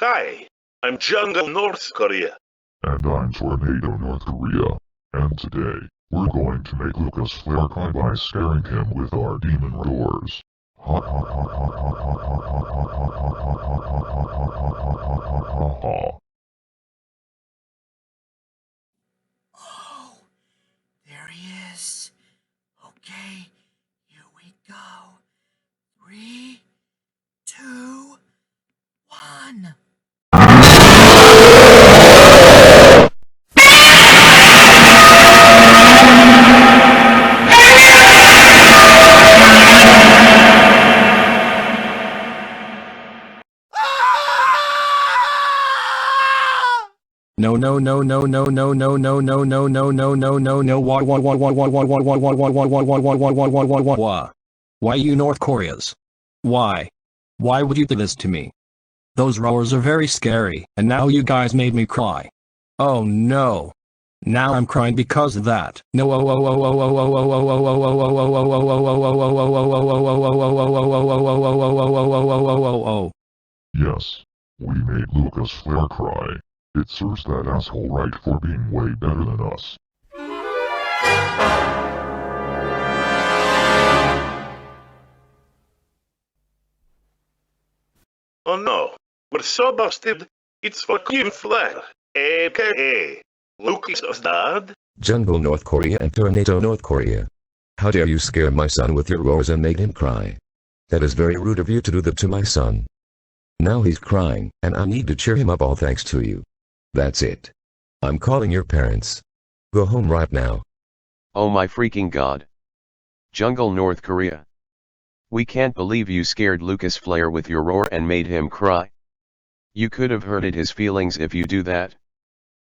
Hi, I'm Jungle North Korea. And I'm Tornado North Korea. And today, we're going to make Lucas Flare cry by scaring him with our demon roars. Ha ha ha ha ha ha ha ha ha ha ha ha ha ha. Oh, there he is. Okay, here we go. 3, 2, 1. No no no no no no no no no no no no no no no why you North Koreas? Why? Why would you do this to me? Those roars are very scary, and now you guys made me cry. Oh no. Now I'm crying because of that. No Yes, we made Lucas Flare cry. It serves that asshole right for being way better than us. Oh no, we're so busted. It's Joaquim Flare, aka Lucas' dad. Jungle North Korea and Tornado North Korea. How dare you scare my son with your roars and make him cry? That is very rude of you to do that to my son. Now he's crying, and I need to cheer him up all thanks to you. That's it. I'm calling your parents. Go home right now. Oh my freaking god. Jungle North Korea. We can't believe you scared Lucas Flare with your roar and made him cry. You could have hurted his feelings if you do that.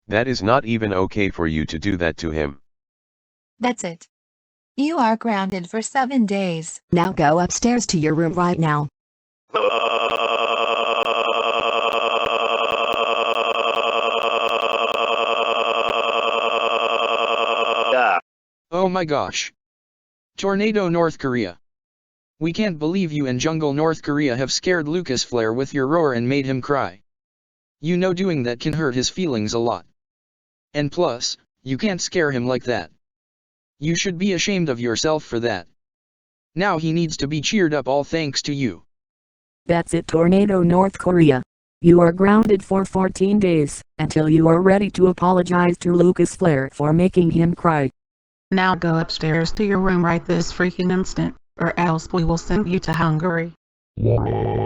That is not even okay for you to do that to him. That's it. You are grounded for 7 days. Now go upstairs to your room right now. Oh my gosh. Tornado North Korea. We can't believe you and Jungle North Korea have scared Lucas Flare with your roar and made him cry. You know doing that can hurt his feelings a lot. And plus, you can't scare him like that. You should be ashamed of yourself for that. Now he needs to be cheered up all thanks to you. That's it, Tornado North Korea. You are grounded for 14 days, until you are ready to apologize to Lucas Flare for making him cry. Now go upstairs to your room right this freaking instant, or else we will send you to Hungary. Whoa.